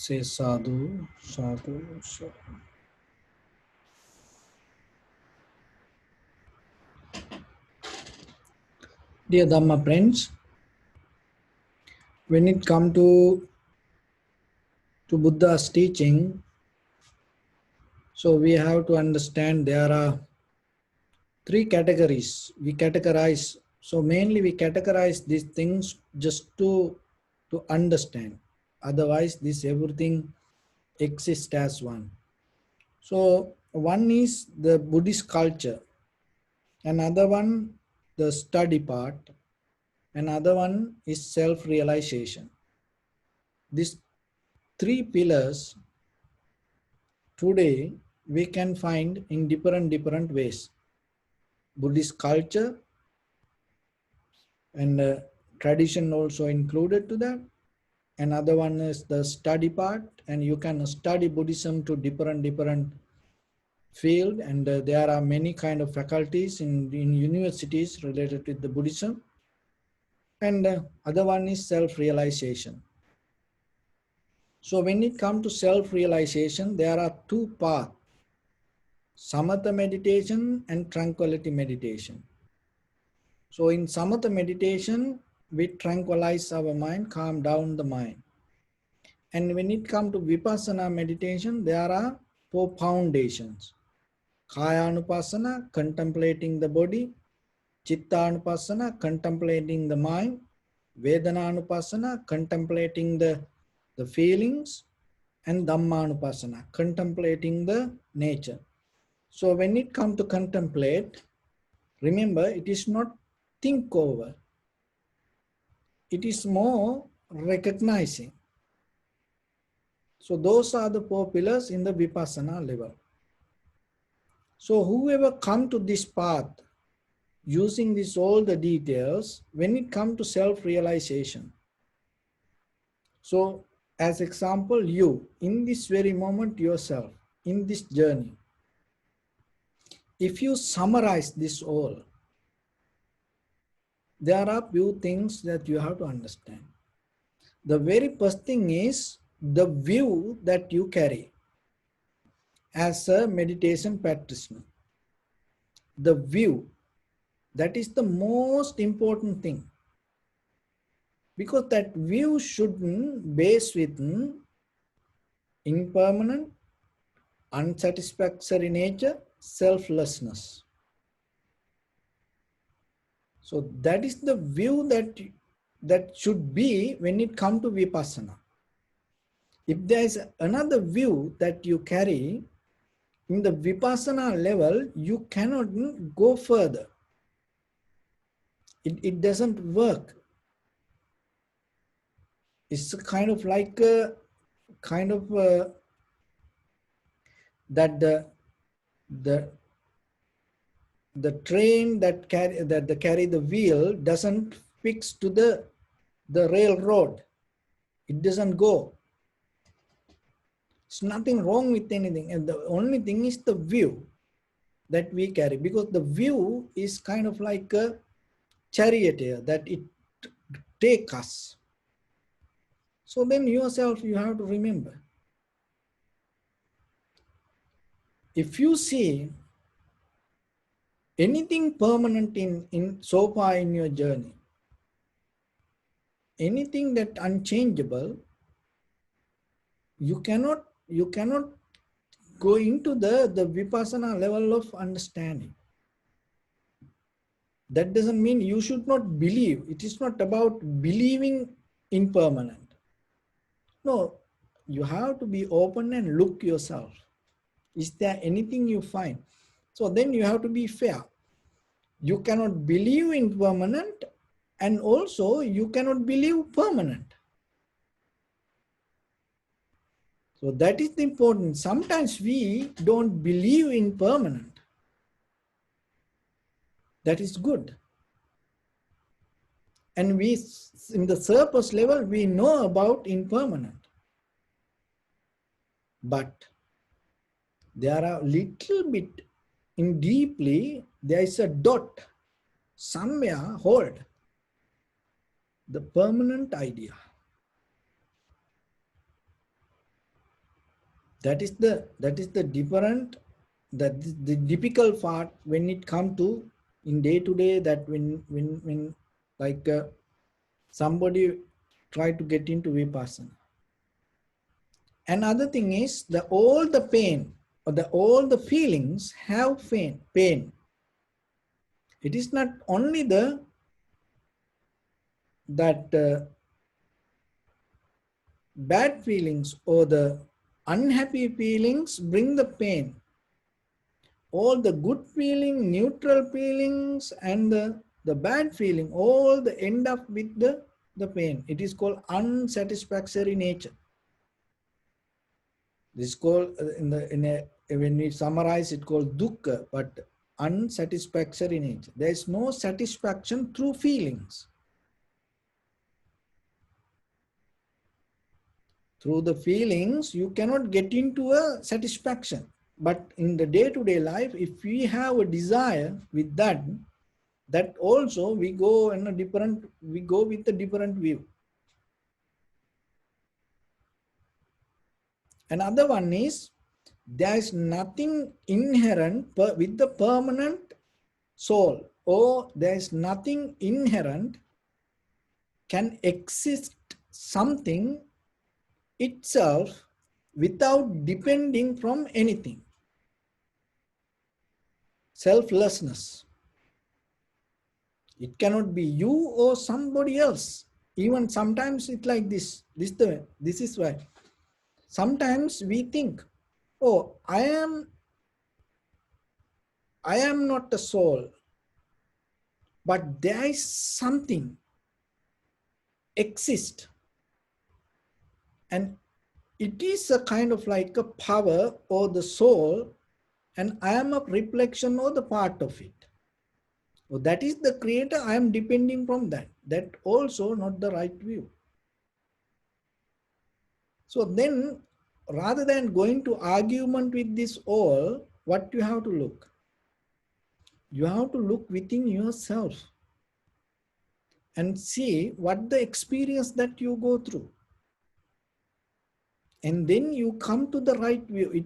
Say sadhu, sadhu, sadhu. Dear Dharma friends, when it comes to Buddha's teaching, so we have to understand there are three categories. We categorize, so mainly we categorize these things just to understand. Otherwise, this everything exists as one. So one is the Buddhist culture, another one the study part, another one is self-realization. These three pillars today we can find in different ways. Buddhist culture and tradition also included to that. Another one is the study part, and you can study Buddhism to different field, and there are many kind of faculties in universities related with the Buddhism. And other one is self-realization. So when it comes to self-realization, there are two paths: samatha meditation and tranquility meditation. So in samatha meditation, we tranquilize our mind, calm down the mind. And when it comes to vipassana meditation, there are four foundations: kaya anupassana, contemplating the body; chitta anupassana, contemplating the mind; vedana anupassana, contemplating the feelings; and dhamma anupassana, contemplating the nature. So when it comes to contemplate, remember, it is not think over. It is more recognizing. So those are the four pillars in the vipassana level. So whoever come to this path using this all the details, when it comes to self-realization. So as example, you in this very moment yourself, in this journey, if you summarize this all, there are few things that you have to understand. The very first thing is the view that you carry as a meditation practitioner. The view, that is the most important thing. Because that view shouldn't base with impermanent, unsatisfactory nature, selflessness. So that is the view that should be when it comes to vipassana. If there is another view that you carry in the vipassana level, you cannot go further. It doesn't work. It's kind of like that the train that carry the wheel doesn't fix to the railroad. It doesn't go. It's nothing wrong with anything, and the only thing is the view that we carry, because the view is kind of like a charioteer that it take us. So then yourself, you have to remember, if you see anything permanent in so far in your journey, anything that unchangeable, you cannot go into the vipassana level of understanding. That doesn't mean you should not believe. It is not about believing impermanent. No, you have to be open and look yourself. Is there anything you find? So then you have to be fair. You cannot believe in permanent, and also you cannot believe permanent. So that is the important. Sometimes we don't believe in permanent. That is good. And we, in the surface level, we know about impermanent. But there are little bit in deeply, there is a dot somewhere hold the permanent idea. That is the different, that the typical part when it come to in day to day, that when like somebody try to get into vipassana. Another thing is the all the pain or the all the feelings have pain. It is not only the that bad feelings or the unhappy feelings bring the pain. All the good feeling, neutral feelings, and the bad feeling, all the end up with the pain. It is called unsatisfactory nature. This is called when we summarize it called dukkha, but unsatisfactory nature. There is no satisfaction through feelings. Through the feelings, you cannot get into a satisfaction. But in the day-to-day life, if we have a desire with that, that also we go in a different, we go with a different view. Another one is there is nothing inherent with the permanent soul, or there is nothing inherent can exist something itself without depending from anything. Selflessness. It cannot be you or somebody else. Even sometimes it's like this. This is why. Sometimes we think, oh, I am not a soul, but there is something exist, and it is a kind of like a power or the soul, and I am a reflection or the part of it. So that is the creator. I am depending from that. That also not the right view. So then, rather than going to argument with this all, what you have to look? You have to look within yourself and see what the experience that you go through. And then you come to the right view.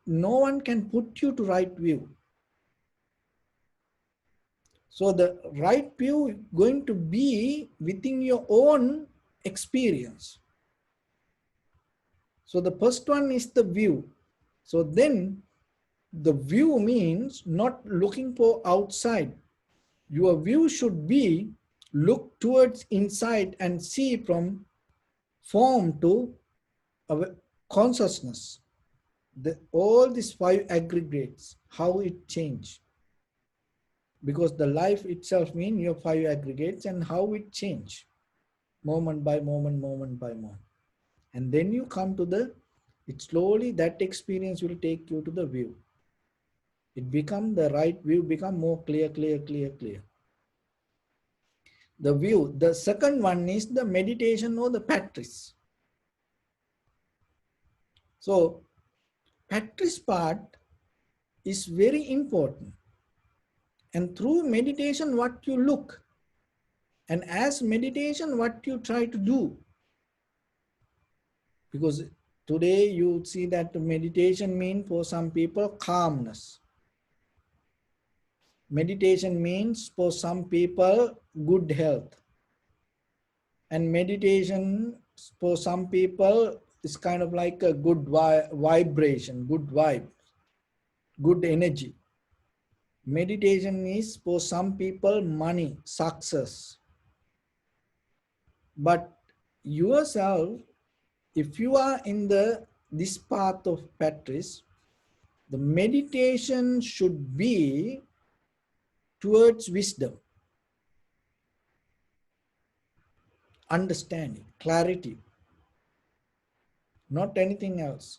No one can put you to right view. So the right view is going to be within your own experience. So the first one is the view. So then the view means not looking for outside. Your view should be look towards inside and see from form to consciousness. All these five aggregates, how it change. Because the life itself means your five aggregates and how it change. Moment by moment, moment by moment. And then you come to it slowly, that experience will take you to the view. It become the right view, become more clear. The view. The second one is the meditation or the practice. So practice part is very important. And through meditation, what you look, and as meditation, what you try to do. Because today you see that meditation means for some people calmness. Meditation means for some people good health. And meditation for some people is kind of like a good vibration, good vibe, good energy. Meditation is for some people money, success. But yourself, if you are in this path of practice, the meditation should be towards wisdom, understanding, clarity, not anything else.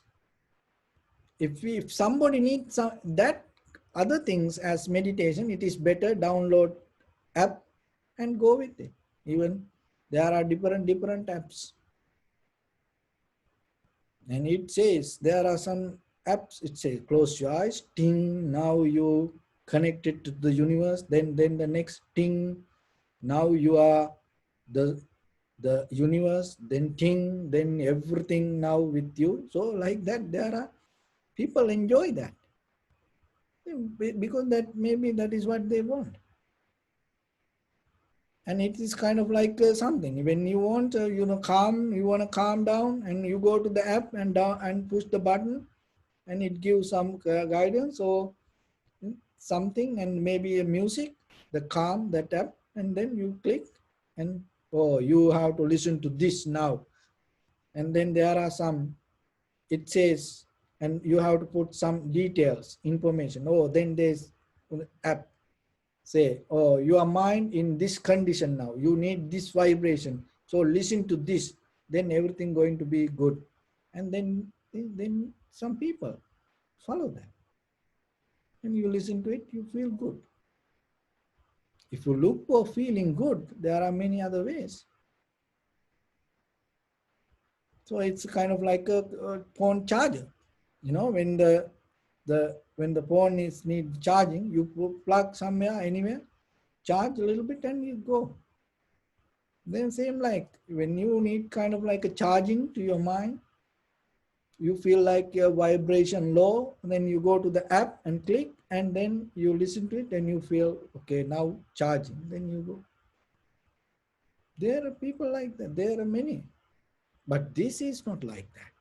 If somebody needs that other things as meditation, it is better download app and go with it. Even there are different apps. And it says, there are some apps, it says, close your eyes, ting, now you connected to the universe, then the next ting, now you are the universe, then thing, then everything now with you. So like that, there are people enjoy that because that maybe that is what they want. And it is kind of like something when you want calm, you want to calm down, and you go to the app and down and push the button, and it gives some guidance or something, and maybe a music, the calm, that app, and then you click, and oh, you have to listen to this now, and then there are some, it says, and you have to put some details, information. Oh, then there's app say, oh, your mind in this condition now, you need this vibration, so listen to this, then everything going to be good. And then some people follow that, and you listen to it, you feel good. If you look for feeling good, there are many other ways. So it's kind of like a phone charger. When the phone is need charging, you plug somewhere, anywhere, charge a little bit, and you go. Then same like when you need kind of like a charging to your mind, you feel like your vibration low, then you go to the app and click, and then you listen to it, and you feel okay, now charging, then you go. There are people like that, there are many. But this is not like that.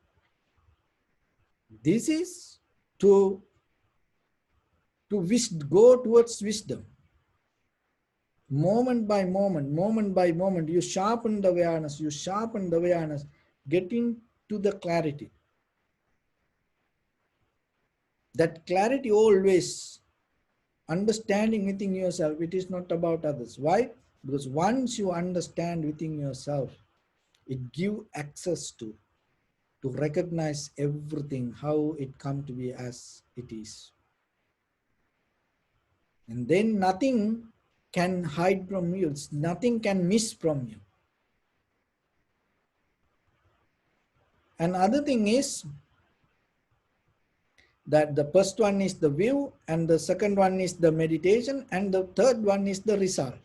This is to go towards wisdom. Moment by moment, you sharpen the awareness, getting to the clarity. That clarity always, understanding within yourself, it is not about others. Why? Because once you understand within yourself, it gives access to recognize everything, how it come to be as it is. And then nothing can hide from you. Nothing can miss from you. And other thing is that the first one is the view, and the second one is the meditation, and the third one is the result.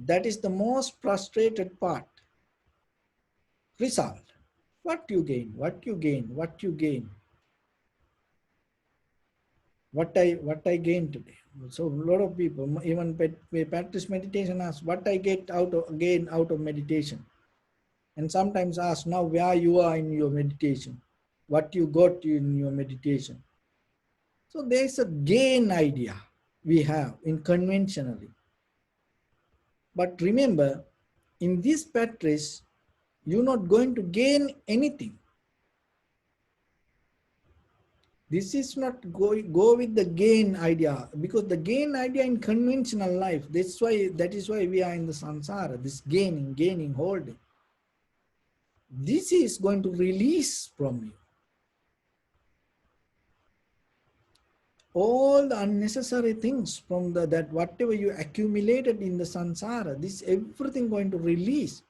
That is the most frustrated part. Result. What you gain, what you gain, what you gain. What I gain today. So a lot of people, even practice meditation, ask what I gain out of meditation. And sometimes ask now where you are in your meditation, what you got in your meditation. So there's a gain idea we have in conventionally. But remember, in this practice, you're not going to gain anything. This is not go with the gain idea, because the gain idea in conventional life, that is why we are in the samsara, this gaining, holding. This is going to release from you all the unnecessary things from that whatever you accumulated in the samsara. This everything going to release.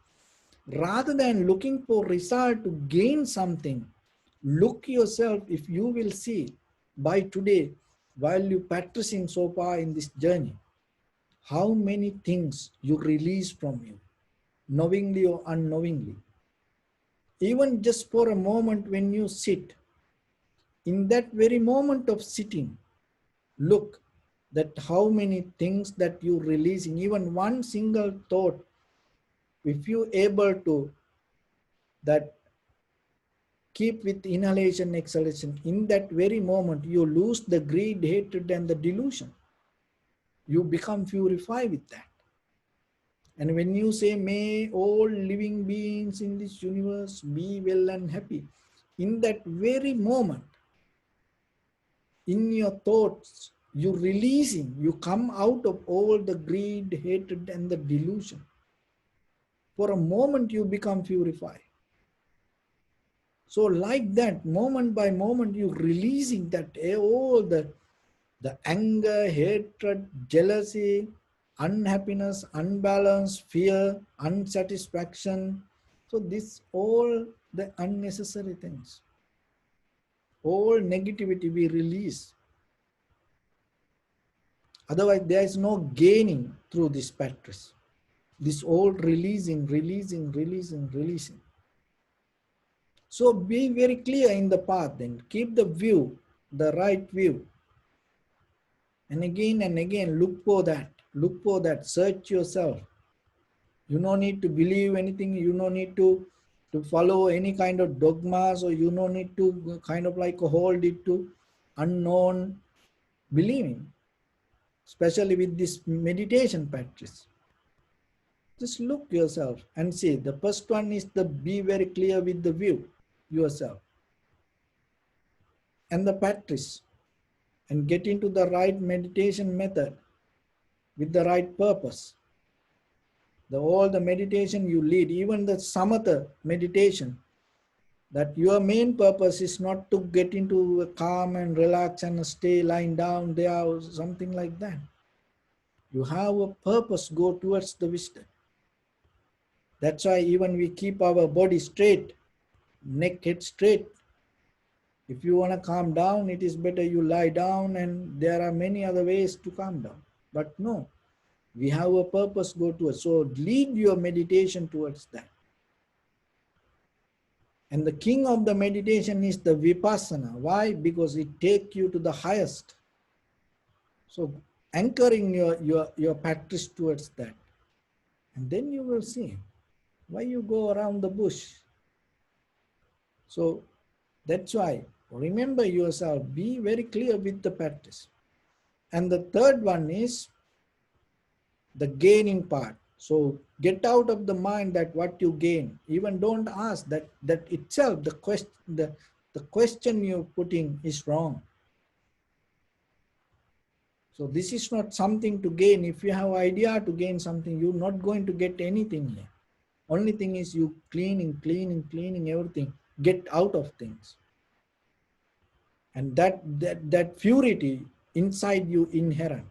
Rather than looking for result to gain something, look yourself. If you will see by today, while you practicing so far in this journey, how many things you release from you, knowingly or unknowingly. Even just for a moment when you sit, in that very moment of sitting, look that how many things that you releasing, even one single thought, if you able to that keep with inhalation, exhalation, in that very moment, you lose the greed, hatred, and the delusion. You become purified with that. And when you say, may all living beings in this universe be well and happy, in that very moment, in your thoughts, you releasing, you come out of all the greed, hatred, and the delusion. For a moment, you become purified. So like that, moment by moment, you releasing that all the anger, hatred, jealousy, unhappiness, unbalance, fear, unsatisfaction. So this all the unnecessary things, all negativity we release. Otherwise, there is no gaining through this practice. This all releasing, releasing, releasing, releasing. So be very clear in the path then. Keep the view, the right view. And again, look for that. Look for that. Search yourself. You no need to believe anything. You no need to follow any kind of dogmas, or you no need to kind of like hold it to unknown believing, especially with this meditation practice. Just look yourself and see. The first one is the be very clear with the view yourself and the practice, and get into the right meditation method with the right purpose. All the meditation you lead, even the samatha meditation, that your main purpose is not to get into a calm and relax and stay lying down there or something like that. You have a purpose, go towards the wisdom. That's why even we keep our body straight, neck, head straight. If you want to calm down, it is better you lie down, and there are many other ways to calm down. But no, we have a purpose, go towards. So lead your meditation towards that. And the king of the meditation is the vipassana. Why? Because it takes you to the highest. So anchoring your practice towards that. And then you will see why you go around the bush. So that's why remember yourself, be very clear with the practice. And the third one is the gaining part. So get out of the mind that what you gain. Even don't ask that itself, the question you're putting is wrong. So this is not something to gain. If you have idea to gain something, you're not going to get anything here. Only thing is you cleaning everything. Get out of things. And that purity inside you inherent.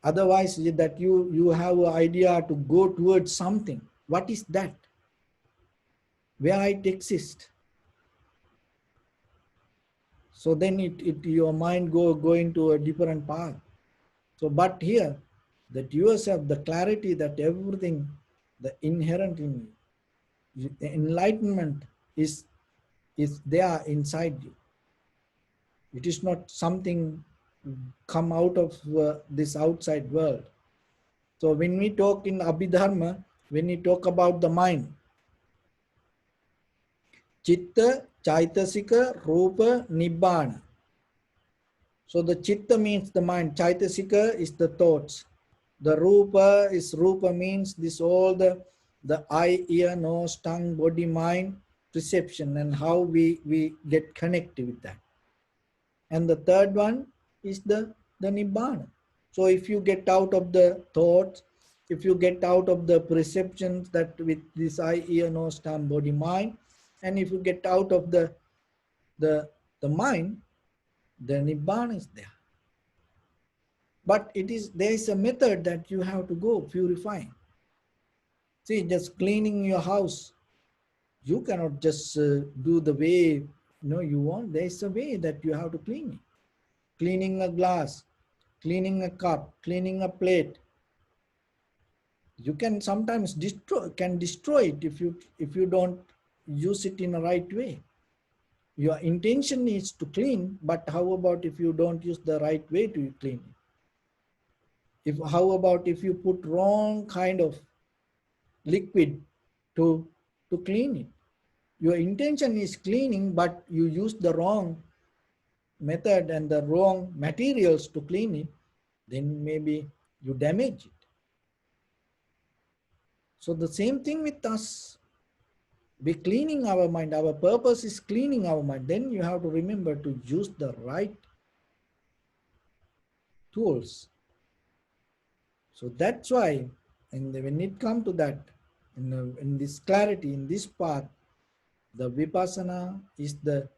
Otherwise, that you have an idea to go towards something. What is that? Where it exists? So then your mind go into a different path. So, but here, that yourself, the clarity that everything, the inherent in you, the enlightenment is there inside you. It is not something come out of this outside world. So when we talk in Abhidharma, when we talk about the mind, Chitta, Chaitasika, Rupa, Nibbana. So the Chitta means the mind, Chaitasika is the thoughts. The Rupa means this all the eye, ear, nose, tongue, body, mind, perception, and how we get connected with that. And the third one is the Nibbana. So if you get out of the thoughts, if you get out of the perceptions that with this eye, ear, nose, tongue, body, mind, and if you get out of the mind, the Nibbana is there. But there is a method that you have to go purifying. See, just cleaning your house, you cannot just do the way you want. There is a way that you have to clean it. Cleaning a glass, cleaning a cup, cleaning a plate. You can sometimes destroy it if you don't use it in the right way. Your intention is to clean, but how about if you don't use the right way to clean it? How about if you put wrong kind of liquid to clean it? Your intention is cleaning, but you use the wrong method and the wrong materials to clean it, then maybe you damage it. So the same thing with us. Be cleaning our mind. Our purpose is cleaning our mind. Then you have to remember to use the right tools. So that's why, and when it comes to that, in this clarity, in this path, the vipassana is the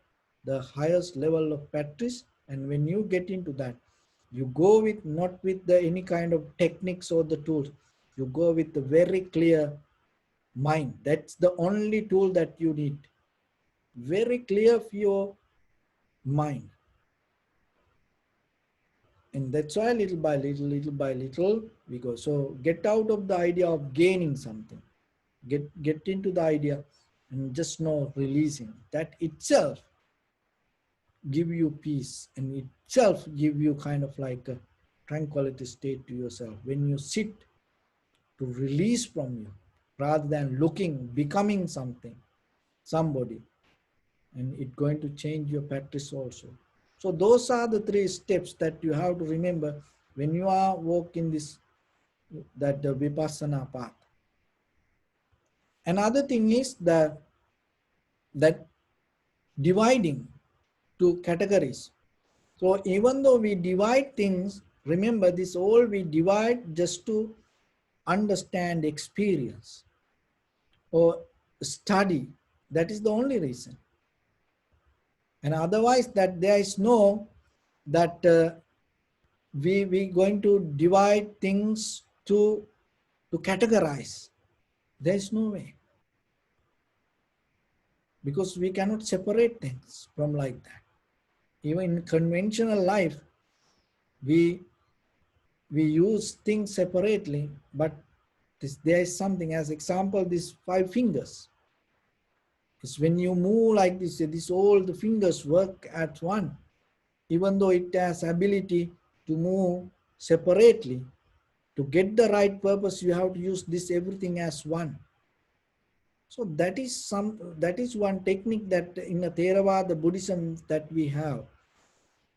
highest level of practice. And when you get into that, you go with not with any kind of techniques or the tools. You go with the very clear mind. That's the only tool that you need. Very clear for your mind. And that's why little by little, we go. So get out of the idea of gaining something. Get into the idea and just know releasing. That itself give you peace and itself give you kind of like a tranquility state to yourself. When you sit to release from you rather than looking, becoming something, somebody, and it's going to change your practice also. So those are the three steps that you have to remember when you are walking this, that the vipassana path. Another thing is that dividing to categories. So even though we divide things, remember this all we divide just to understand experience or study. That is the only reason. And otherwise that there is no that we going to divide things to categorize. There is no way, because we cannot separate things from like that. Even in conventional life, we we use things separately, but there is something, as example, these 5 fingers. It's when you move like this all the fingers work at one. Even though it has ability to move separately, to get the right purpose, you have to use this everything as one. So that is one technique that in the Theravada Buddhism that we have.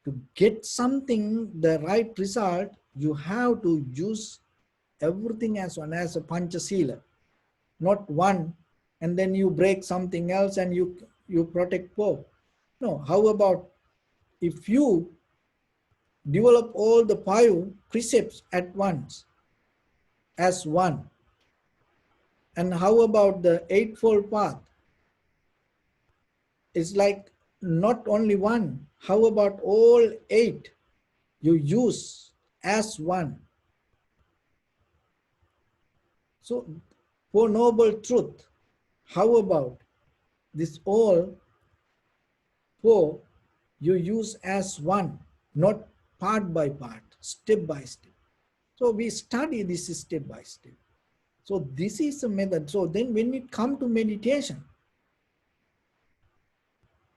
To get something, the right result, you have to use everything as one, as a Panchasila, not one, and then you break something else and you protect both. No, how about if you develop all the 5 precepts at once as one? And how about the Eightfold Path? It's like not only one. How about all 8 you use as one? So Four Noble Truth, how about this all 4 you use as one, not part by part, step by step. So we study this step by step. So this is a method. So then when it comes to meditation,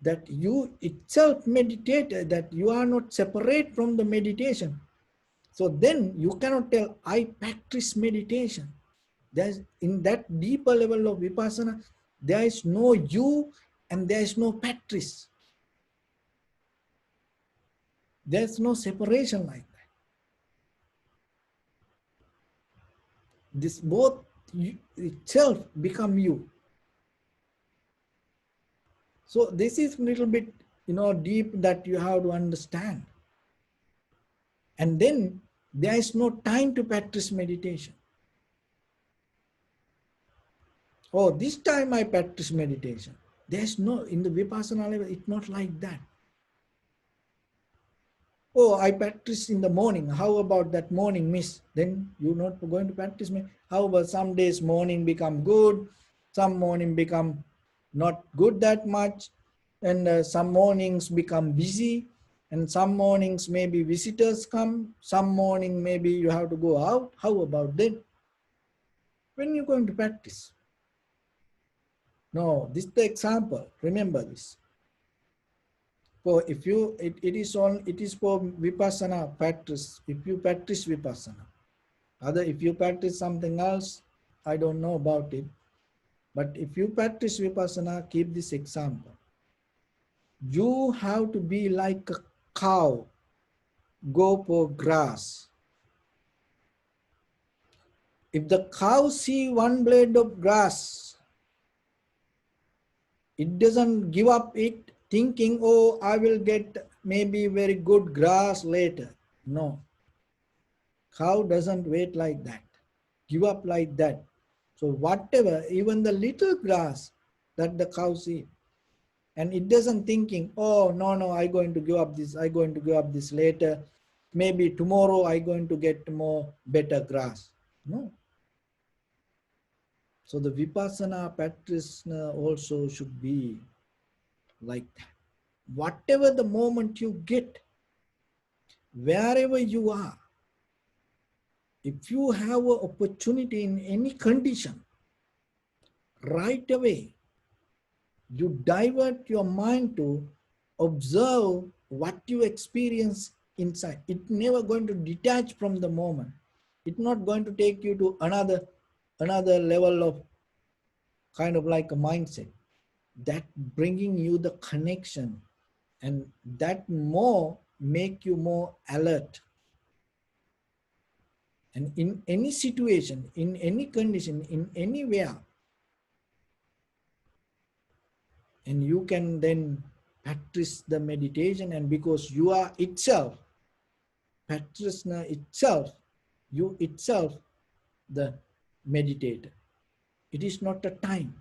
that you itself meditate, that you are not separate from the meditation. So then you cannot tell, I practice meditation. There's, in that deeper level of vipassana, there is no you and there is no practice. There's no separation like that. This both itself become you. So this is a little bit, deep that you have to understand. And then there is no time to practice meditation. Oh, this time I practice meditation. There's no, in the Vipassana level, it's not like that. Oh, I practice in the morning. How about that morning miss? Then you're not going to practice me. How about some days morning become good, some morning become not good that much, and some mornings become busy, and some mornings maybe visitors come, some morning maybe you have to go out. How about that? When you're going to practice? No, this is the example. Remember this. For if you, it is for vipassana practice. If you practice vipassana, other if you practice something else, I don't know about it. But if you practice vipassana, keep this example. You have to be like a cow, go for grass. If the cow see one blade of grass, it doesn't give up it thinking, oh, I will get maybe very good grass later. No. Cow doesn't wait like that, give up like that. So whatever, even the little grass that the cows eat, and it doesn't thinking, oh, no, I'm going to give up this, I'm going to give up this later. Maybe tomorrow I'm going to get more better grass. No. So the Vipassana practitioner also should be like that. Whatever the moment you get, wherever you are, if you have an opportunity in any condition, right away, you divert your mind to observe what you experience inside. It's never going to detach from the moment. It's not going to take you to another level of kind of like a mindset. That bringing you the connection, and that more make you more alert. And in any situation, in any condition, in anywhere, and you can then practice the meditation, and because you are itself, practitioner itself, you itself, the meditator. It is not a time.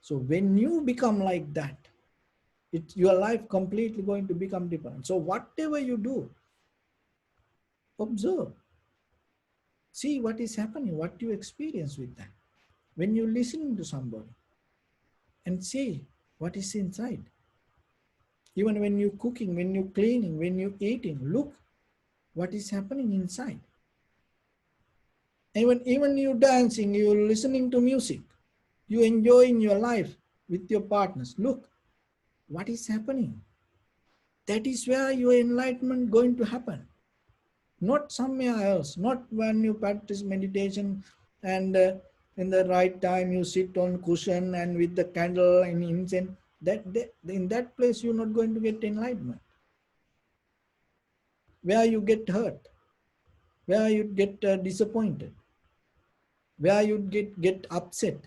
So when you become like that, your life completely going to become different. So whatever you do, observe, see what is happening, what you experience with that. When you're listening to somebody, and see what is inside. Even when you're cooking, when you're cleaning, when you're eating, look what is happening inside. Even you dancing, you're listening to music, you enjoying your life with your partners. Look what is happening. That is where your enlightenment going to happen. Not somewhere else. Not when you practice meditation and in the right time you sit on cushion and with the candle and incense. That in that place you're not going to get enlightenment. Where you get hurt, where you get disappointed, where you get upset,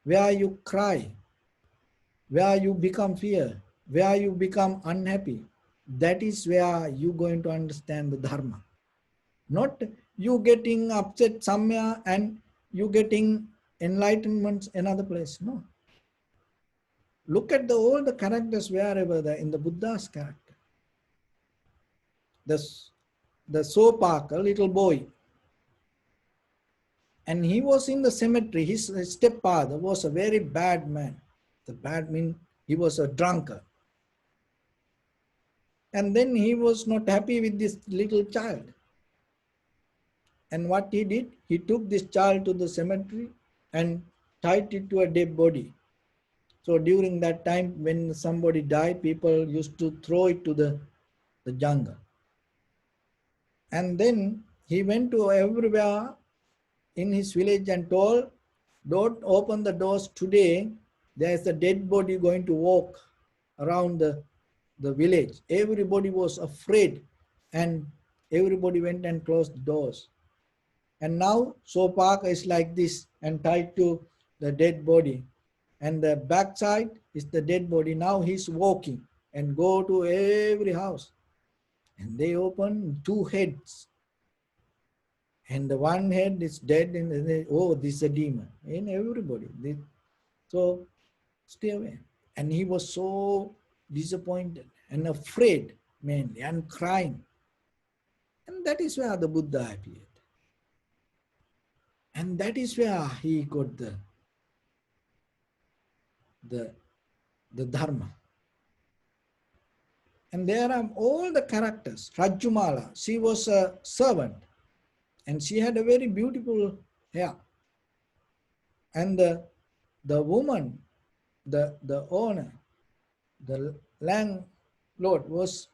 where you cry, where you become fear, where you become unhappy. That is where you're going to understand the Dharma. Not you getting upset somewhere and you getting enlightenment another place. No. Look at all the characters wherever in the Buddha's character. The Sopak, a little boy, and he was in the cemetery. His stepfather was a very bad man. The bad mean he was a drunkard. And then he was not happy with this little child. And what he did, he took this child to the cemetery and tied it to a dead body. So during that time, when somebody died, people used to throw it to the jungle. And then he went to everywhere in his village and told, don't open the doors today. There is a dead body going to walk around the village. Everybody was afraid, and everybody went and closed the doors. And now Sopak is like this and tied to the dead body. And the backside is the dead body. Now he's walking and go to every house. And they open two heads. And the one head is dead, and they, oh, this is a demon. And everybody. So stay away. And he was so disappointed and afraid mainly and crying. And that is where the Buddha appeared. And that is where he got the Dharma. And there are all the characters. Rajumala, she was a servant and she had a very beautiful hair. And the woman, the owner, the landlord was,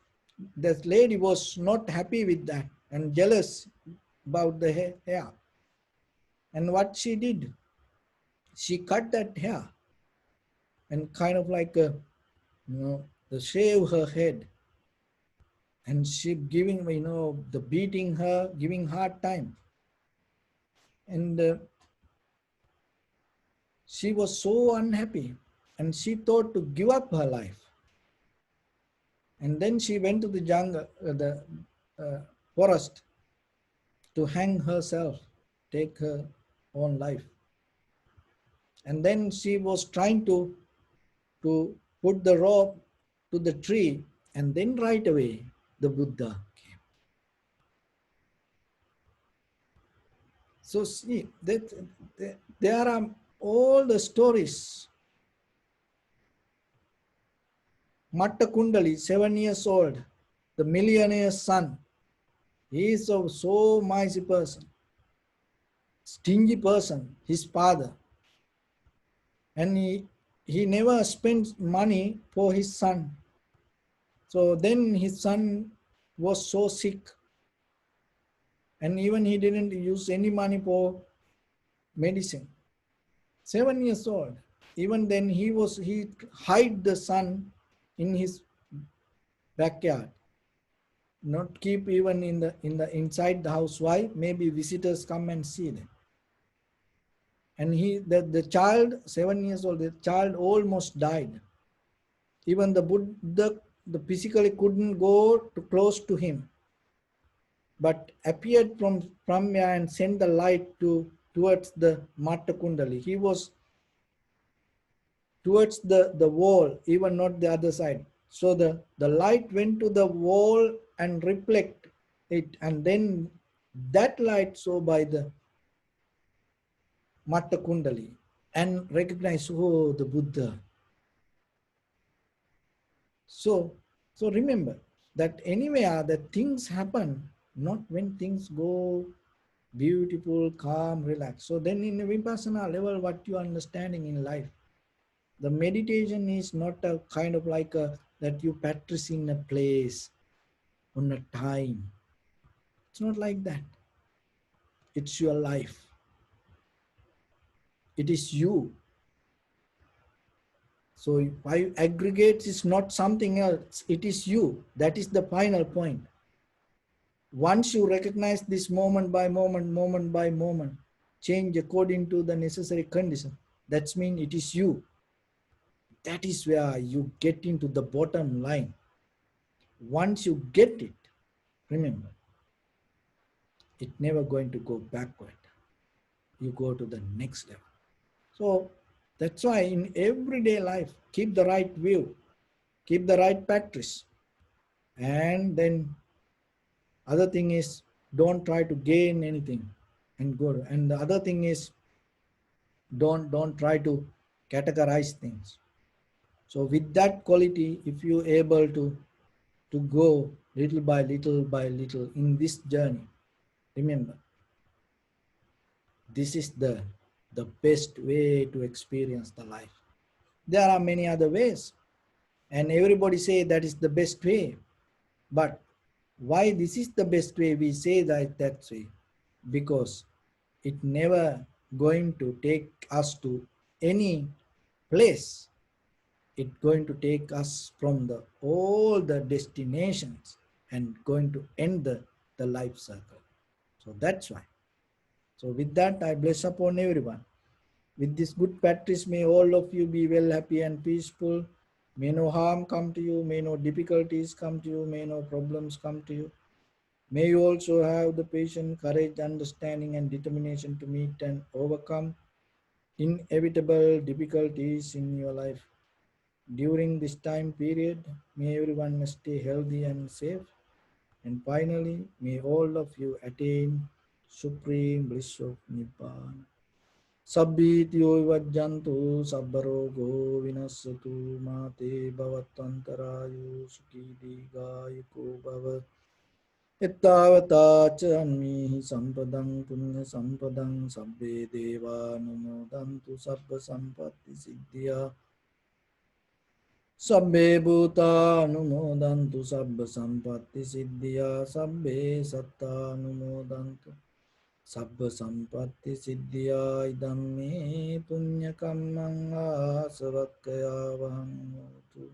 that lady was not happy with that and jealous about the hair. And what she did, she cut that hair and kind of like, shave her head. And she giving, the beating her, giving hard time. And she was so unhappy and she thought to give up her life. And then she went to the jungle, the forest, to hang herself, take her own life. And then she was trying to put the rope to the tree, and then right away the Buddha came. So see, there are all the stories. Matta Kundali, 7 years old, The millionaire's son, he is a so miserly person, stingy person, his father, and he never spends money for his son. So then his son was so sick, and even he didn't use any money for medicine. 7 years old. Even then he hide the son in his backyard, not keep even in the inside the house. Why? Maybe visitors come and see them. And the child, 7 years old, the child almost died. Even the Buddha, the physically couldn't go too close to him, but appeared from there and sent the light towards the Mata Kundali. He was towards the wall, even not the other side. So the light went to the wall and reflect it, and then that light saw by the Mata Kundali and recognize, oh, the Buddha. So, so remember that anywhere that things happen, not when things go beautiful, calm, relaxed. So then in a Vipassana level, what you are understanding in life, the meditation is not a kind of like that you practice in a place on a time. It's not like that. It's your life. It is you. So five aggregates is not something else. It is you. That is the final point. Once you recognize this moment by moment, change according to the necessary condition, that means it is you. That is where you get into the bottom line. Once you get it, remember, it's never going to go backward. You go to the next level. So that's why in everyday life, keep the right view, keep the right practice. And then other thing is, don't try to gain anything and go. And the other thing is, don't try to categorize things. So with that quality, if you able to go little by little in this journey, remember, this is the best way to experience the life. There are many other ways, and everybody say that is the best way. But why this is the best way? We say that way because it never going to take us to any place. It's going to take us from the all the destinations and going to end the life circle. So that's why. So with that, I bless upon everyone. With this good practice, may all of you be well, happy and peaceful. May no harm come to you. May no difficulties come to you. May no problems come to you. May you also have the patience, courage, understanding and determination to meet and overcome inevitable difficulties in your life. During this time period, may everyone stay healthy and safe. And finally, may all of you attain supreme bliss of Nibbana. Sabbityo vajjantu sabbarogo vinasatu mate bhavatantarayu sukhi digayuko bhavat. Ittavata chanmihi sampadang punya sampadang sabbe deva numodantu sabba sampatti siddhya. Sabbe bhuta numodantu sabba sampatti siddhya. Sabbe satta numodantu sabba sampatti siddhya. Idam me punya kammang asavakkaya vahammotu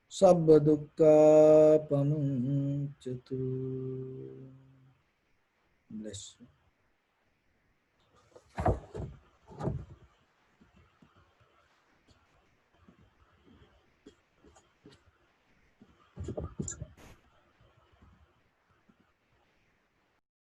sabba dukkha pamuncatu. Bless you.